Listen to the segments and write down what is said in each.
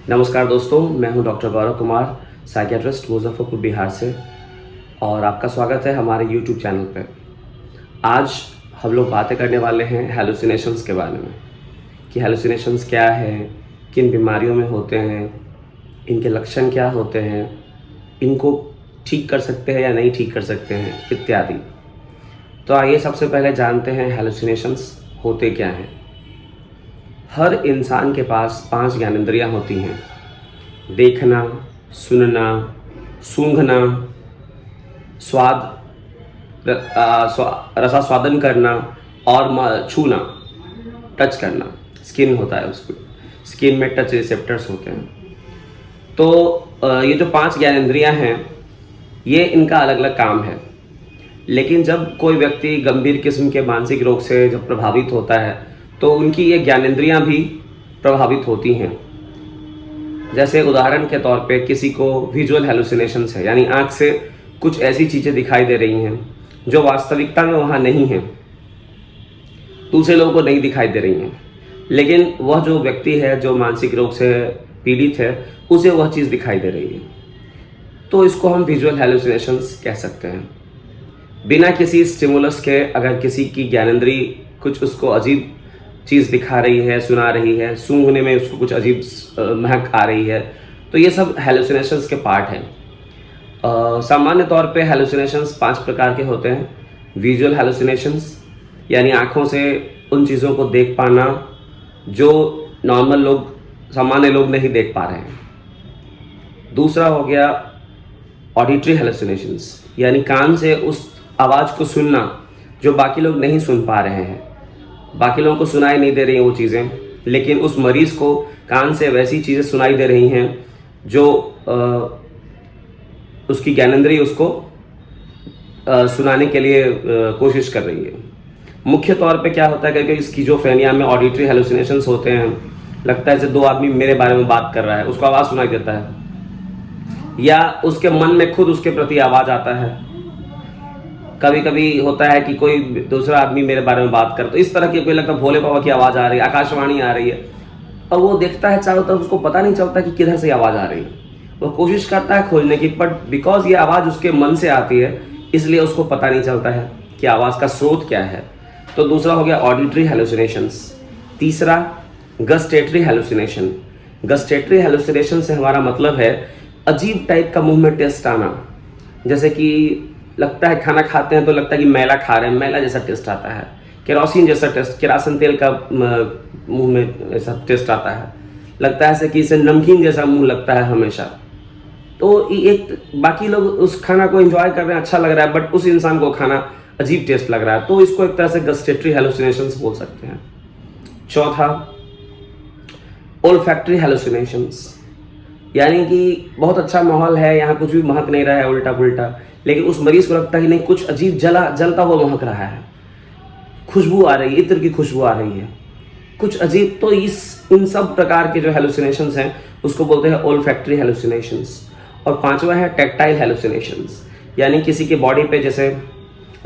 नमस्कार दोस्तों, मैं हूं डॉक्टर गौरव कुमार, साइकियाट्रिस्ट मुजफ्फरपुर बिहार से और आपका स्वागत है हमारे यूट्यूब चैनल पे। आज हम लोग बातें करने वाले हैं हेलुसिनेशंस के बारे में कि हेलुसिनेशंस क्या है, किन बीमारियों में होते हैं, इनके लक्षण क्या होते हैं, इनको ठीक कर सकते हैं या नहीं ठीक कर सकते हैं इत्यादि। तो आइए सबसे पहले जानते हैं हेलुसिनेशंस होते क्या हैं। हर इंसान के पास 5 ज्ञानेंद्रियाँ होती हैं: देखना, सुनना, सूंघना, रसास्वादन करना और छूना, टच करना। स्किन होता है, उसको स्किन में टच रिसेप्टर्स होते हैं। तो ये जो 5 ज्ञानेंद्रियाँ हैं, ये इनका अलग अलग काम है। लेकिन जब कोई व्यक्ति गंभीर किस्म के मानसिक रोग से जब प्रभावित होता है तो उनकी ये ज्ञानेंद्रियाँ भी प्रभावित होती हैं। जैसे उदाहरण के तौर पे किसी को विजुअल हेलुसिनेशंस है, यानी आँख से कुछ ऐसी चीज़ें दिखाई दे रही हैं जो वास्तविकता में वहाँ नहीं हैं, दूसरे लोगों को नहीं दिखाई दे रही हैं, लेकिन वह जो व्यक्ति है जो मानसिक रोग से पीड़ित है उसे वह चीज़ दिखाई दे रही है। तो इसको हम विजुअल हेलुसिनेशंस कह सकते हैं। बिना किसी स्टिमुलस के अगर किसी की ज्ञानेंद्री कुछ उसको अजीब चीज़ दिखा रही है, सुना रही है, सूंघने में उसको कुछ अजीब महक आ रही है, तो ये सब हेलुसिनेशंस के पार्ट हैं। सामान्य तौर पे हेलुसिनेशंस 5 प्रकार के होते हैं। विजुअल हेलुसिनेशंस यानी आँखों से उन चीज़ों को देख पाना जो नॉर्मल लोग, सामान्य लोग नहीं देख पा रहे हैं। दूसरा हो गया ऑडिटरी हेलुसिनेशंस, यानी कान से उस आवाज़ को सुनना जो बाकी लोग नहीं सुन पा रहे हैं। बाकी लोगों को सुनाई नहीं दे रही हैं वो चीज़ें, लेकिन उस मरीज़ को कान से वैसी चीज़ें सुनाई दे रही हैं जो उसकी ज्ञानेंद्रिय उसको सुनाने के लिए कोशिश कर रही है। मुख्य तौर पे क्या होता है कि स्किज़ोफ्रेनिया में ऑडिटरी हेलुसिनेशंस होते हैं। लगता है जैसे 2 आदमी मेरे बारे में बात कर रहा है, उसको आवाज़ सुनाई देता है, या उसके मन में खुद उसके प्रति आवाज़ आता है। कभी कभी होता है कि कोई दूसरा आदमी मेरे बारे में बात करता है, तो इस तरह की कोई लगता है भोले बाबा की आवाज़ आ रही है, आकाशवाणी आ रही है, और वो देखता है चारों तरफ, उसको पता नहीं चलता कि किधर से आवाज़ आ रही है। वो कोशिश करता है खोजने की, बट बिकॉज ये आवाज़ उसके मन से आती है इसलिए उसको पता नहीं चलता है कि आवाज़ का स्रोत क्या है। तो दूसरा हो गया ऑडिटरी हेलुसिनेशंस। तीसरा गस्टेटरी हेलुसिनेशन। गस्टेटरी हेलुसिनेशन से हमारा मतलब है अजीब टाइप का मुंह में टेस्ट आना, जैसे कि लगता है खाना खाते हैं तो लगता है कि मैला खा रहे हैं, मैला जैसा टेस्ट आता है, केरोसिन जैसा टेस्ट, केरासन तेल का मुंह में ऐसा टेस्ट आता है, लगता है ऐसे कि इसे नमकीन जैसा मुंह लगता है हमेशा। तो एक बाकी लोग उस खाना को एंजॉय कर रहे हैं, अच्छा लग रहा है, बट उस इंसान को खाना अजीब टेस्ट लग रहा है, तो इसको एक तरह से गस्टेटरी हेलुसिनेशंस बोल सकते हैं। चौथा ओल्फैक्टरी हेलुसिनेशंस, यानी कि बहुत अच्छा माहौल है, यहाँ कुछ भी महक नहीं रहा है उल्टा पुल्टा, लेकिन उस मरीज को लगता है कि नहीं कुछ अजीब जलता हुआ महक रहा है, खुशबू आ रही है, इत्र की खुशबू आ रही है, कुछ अजीब। तो इन सब प्रकार के जो हेलुसिनेशंस हैं उसको बोलते हैं ओल्फैक्टरी हेलुसिनेशंस। और 5वां है टैक्टाइल हेलुसिनेशंस, यानी किसी के बॉडी पे जैसे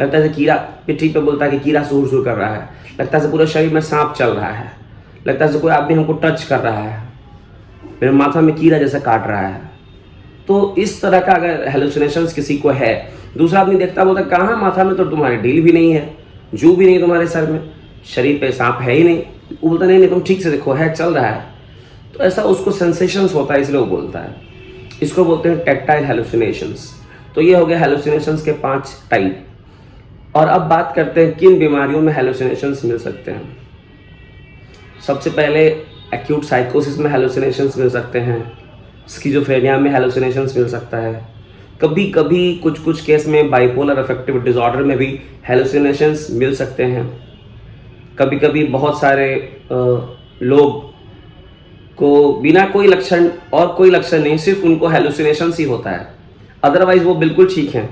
लगता है कीड़ा, पिट्ठी पे बोलता है कि कीड़ा सुर सुर कर रहा है, लगता है पूरे शरीर में सांप चल रहा है, लगता है कोई आदमी हमको टच कर रहा है, मेरे माथा में कीड़ा जैसा काट रहा है। तो इस तरह का अगर हेलुसिनेशंस किसी को है, दूसरा आदमी देखता बोलता कहाँ, माथा में तो तुम्हारे ढील भी नहीं है, जू भी नहीं तुम्हारे सर में, शरीर पे सांप है ही नहीं, वो बोलता नहीं तुम ठीक से देखो, है चल रहा है। तो ऐसा उसको सेंसेशंस होता है, इसलिए वो बोलता है। इसको बोलते हैं टैक्टाइल हेलुसिनेशंस। तो ये हो गया हेलुसिनेशंस के 5 टाइप। और अब बात करते हैं किन बीमारियों में हेलुसिनेशंस मिल सकते हैं। सबसे पहले एक्यूट साइकोसिस में हेलुसिनेशंस मिल सकते हैं, स्किज़ोफ्रेनिया में हेलुसिनेशंस मिल सकता है, कभी कभी कुछ केस में बाइपोलर अफेक्टिव डिसऑर्डर में भी हेलुसिनेशंस मिल सकते हैं। कभी कभी बहुत सारे लोग को बिना कोई लक्षण और कोई लक्षण नहीं, सिर्फ उनको हेलुसिनेशंस ही होता है, अदरवाइज वो बिल्कुल ठीक हैं,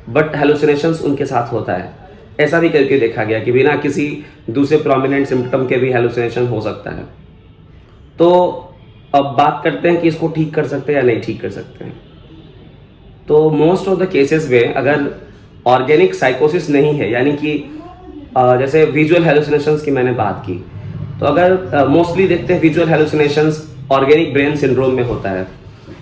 बट हेलुसिनेशंस उनके साथ होता है। ऐसा भी करके देखा गया कि बिना किसी दूसरे प्रोमिनेंट सिम्टम के भी हेलुसिनेशन हो सकता है। तो अब बात करते हैं कि इसको ठीक कर सकते हैं या नहीं ठीक कर सकते हैं। तो मोस्ट ऑफ द केसेस में अगर ऑर्गेनिक साइकोसिस नहीं है, यानी कि जैसे विजुअल हेलुसिनेशंस की मैंने बात की, तो अगर मोस्टली देखते हैं visual hallucinations organic brain syndrome में होता है।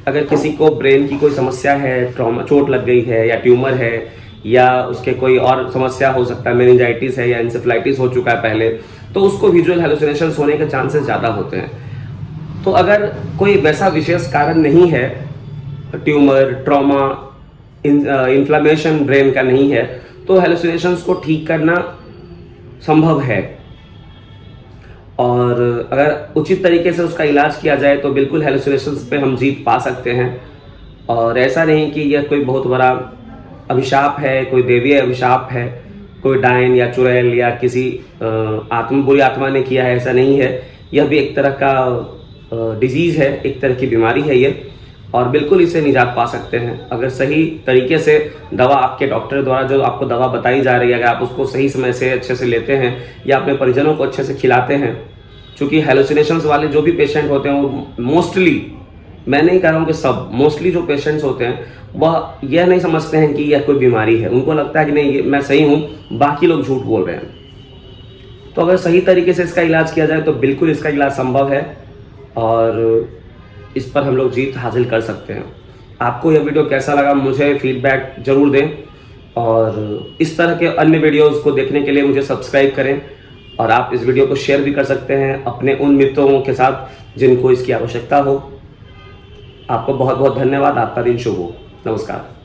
अगर किसी को ब्रेन की कोई समस्या है, ट्रॉमा, चोट लग गई है या ट्यूमर है या उसके कोई और समस्या हो सकता है, मेनिंजाइटिस है या इंसेफ्लाइटिस हो चुका है पहले, तो उसको विजुअल हेलुसिनेशंस होने के चांसेस ज़्यादा होते हैं। तो अगर कोई वैसा विशेष कारण नहीं है, ट्यूमर, ट्रॉमा, इन्फ्लामेशन ब्रेन का नहीं है, तो हेलुसिनेशंस को ठीक करना संभव है। और अगर उचित तरीके से उसका इलाज किया जाए तो बिल्कुल हेलुसिनेशंस पे हम जीत पा सकते हैं। और ऐसा नहीं कि यह कोई बहुत बड़ा अभिशाप है, कोई देवीय अभिशाप है, कोई डायन या चुड़ैल या किसी बुरी आत्मा ने किया है, ऐसा नहीं है। यह भी एक तरह का डिजीज़ है, एक तरह की बीमारी है ये, और बिल्कुल इसे निजात पा सकते हैं अगर सही तरीके से दवा आपके डॉक्टर द्वारा जो आपको दवा बताई जा रही है, अगर आप उसको सही समय से अच्छे से लेते हैं या अपने परिजनों को अच्छे से खिलाते हैं। क्योंकि हेलुसिनेशंस वाले जो भी पेशेंट होते हैं वो मोस्टली, मैं नहीं कह रहा हूँ कि सब, मोस्टली जो पेशेंट्स होते हैं वह यह नहीं समझते हैं कि यह कोई बीमारी है। उनको लगता है कि नहीं, मैं सही हूँ, बाकी लोग झूठ बोल रहे हैं। तो अगर सही तरीके से इसका इलाज किया जाए तो बिल्कुल इसका इलाज संभव है और इस पर हम लोग जीत हासिल कर सकते हैं। आपको यह वीडियो कैसा लगा मुझे फीडबैक ज़रूर दें, और इस तरह के अन्य वीडियोज़ को देखने के लिए मुझे सब्सक्राइब करें। और आप इस वीडियो को शेयर भी कर सकते हैं अपने उन मित्रों के साथ जिनको इसकी आवश्यकता हो। आपको बहुत बहुत धन्यवाद। आपका दिन शुभ हो। नमस्कार।